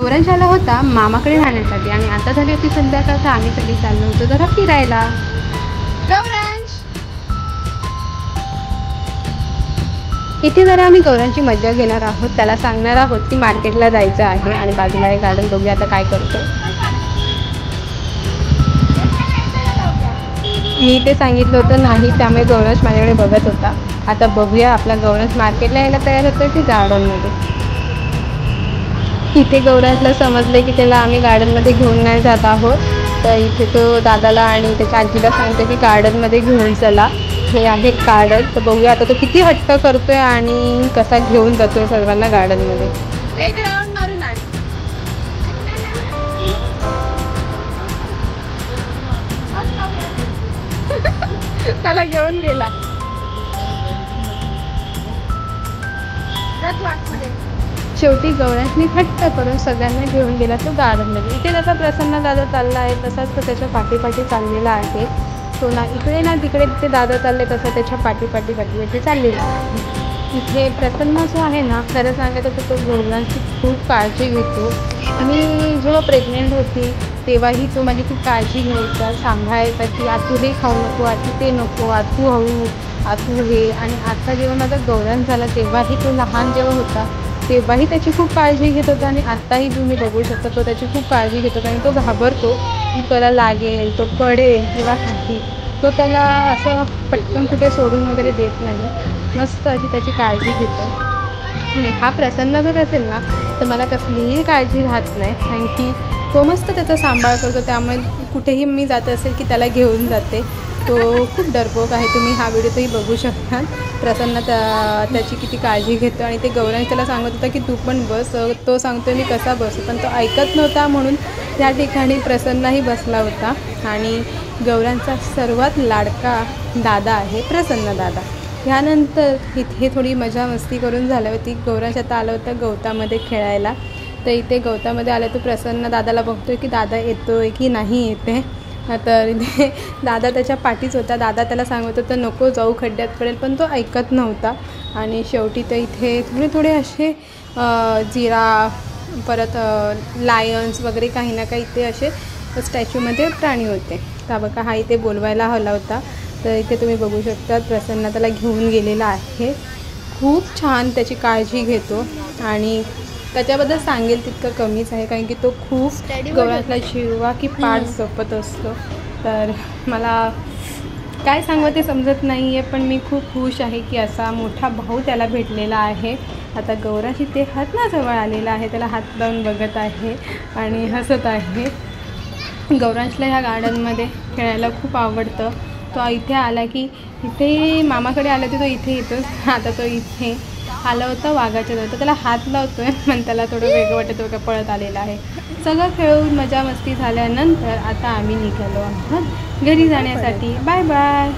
गौरांश आला होता मामाकडे राहण्यासाठी आणि आता झाली होती संध्याकाळ, तर आम्ही सगळी चाललो होतो जरा फिरायला. गौरांश इथे जरा आम्ही गौरांची मज्जा घेणार आहोत. त्याला सांगणार आहोत की मार्केटला जायचं आहे आणि बाजूला हे गार्डन बघूया आता काय करतो. मी ते सांगितलं होतं नाही, त्यामुळे गौरांश माझ्याकडे बघत होता. आता बघूया आपला गौरांश मार्केटला यायला तयार होतो की गार्डनमध्ये. इथे गौरांशला समजलं की त्याला आम्ही गार्डनमध्ये घेऊन नाही जात आहोत, तर इथे तो दादाला आणि त्याच्या आजीला सांगतो की गार्डनमध्ये घेऊन चला. हे आहे गार्डन. तर बघूया आता तो किती हट्ट करतोय आणि कसा घेऊन जातोय सर्वांना गार्डनमध्ये. त्याला घेऊन गेला. शेवटी गौरांशने हट्ट करून सगळ्यांना घेऊन गेला तो गार्डनमध्ये. इथे त्याचा प्रसन्न दादा चालला आहे, तसाच तो त्याच्या पाठीपाठी चाललेला आहे. तो ना इकडे ना तिकडे तिथे दादा चालले तसं त्याच्या पाठीपाठी चाललेला आहे. इथे प्रसन्न जो आहे ना, खरं सांगायचं तर तो गौरांशची खूप काळजी घेतो. मी जेव्हा प्रेग्नेंट होती तेव्हाही तो माझी खूप काळजी घ्यायचा, सांभाळायचा की आतू हे खाऊ नको, आतू ते नको, आतू हळू, आतू हे. आणि आता जेव्हा माझा गौरांश झाला तेव्हाही तो लहान जेव्हा होता तेव्हाही त्याची खूप काळजी घेत होता आणि आत्ताही तुम्ही बघू शकता तो त्याची खूप काळजी घेतो. कारण तो घाबरतो की त्याला लागेल, तो पडेल किंवा काही. तो त्याला असं पटकन कुठे सोडून वगैरे देत नाही, मस्त अशी त्याची काळजी घेतो. आणि हा प्रसन्न जर असेल ना तर मला कसलीही काळजी राहत नाही, कारण की तो मस्त त्याचा सांभाळ करतो. त्यामुळे कुठेही मी जात असेल की त्याला घेऊन जाते. तो खूप डरपोक आहे, तुम्ही हा व्हिडिओतही बघू शकता. प्रसन्न त्याची किती काळजी घेतो. आणि ते गौरांश त्याला सांगत होता की तू पण बस, तो सांगतो मी कसा बसू, पण तो ऐकत नव्हता. म्हणून त्या ठिकाणी प्रसन्नही बसला होता. आणि गौरांचा सर्वात लाडका दादा आहे प्रसन्न दादा. यानंतर इथे थोडी मजा मस्ती करून झाल्यावरती गौरांश आता आला होता गवतामध्ये खेळायला. तर इथे गवतामध्ये आलं तो प्रसन्न दादाला बघतोय की दादा येतोय की नाही येते. तर इथे दादा त्याच्या पाठीच होता. दादा त्याला सांगत होतं नको जाऊ, खड्ड्यात पडेल, पण तो ऐकत नव्हता. आणि शेवटी तर इथे थोडे असे जिराफ, परत लायन्स वगैरे काही ना काही इथे असे स्टॅच्यूमध्ये प्राणी होते. तर बघा हा इथे बोलवायला हला होता. तर इथे तुम्ही बघू शकता प्रसन्न त्याला घेऊन गेलेला आहे. खूप छान त्याची काळजी घेतो आणि त्याच्याबद्दल सांगेल तितकं कमीच आहे, कारण की तो खूप गौरांशला जीवा की पाठ जपत असतो. तर मला काय सांगावं ते समजत नाही आहे, पण मी खूप खुश आहे की असा मोठा भाऊ त्याला भेटलेला आहे. आता गौरांश इथे हातनाजवळ आलेला आहे, त्याला हात लावून बघत आहे आणि हसत आहे. गौरांशला ह्या गार्डनमध्ये खेळायला खूप आवडतं. तो इथे आला की इथे मामाकडे आला की तो इथे येतो. आता तो इथे आला होता वाघाच्या जवळ, तर त्याला हात लावतो आहे, पण त्याला थोडं वेगळं वाटतं का पळत आलेला आहे. सगळं खेळून मजा मस्ती झाल्यानंतर आता आम्ही निघालो आहोत घरी जाण्यासाठी. Bye bye.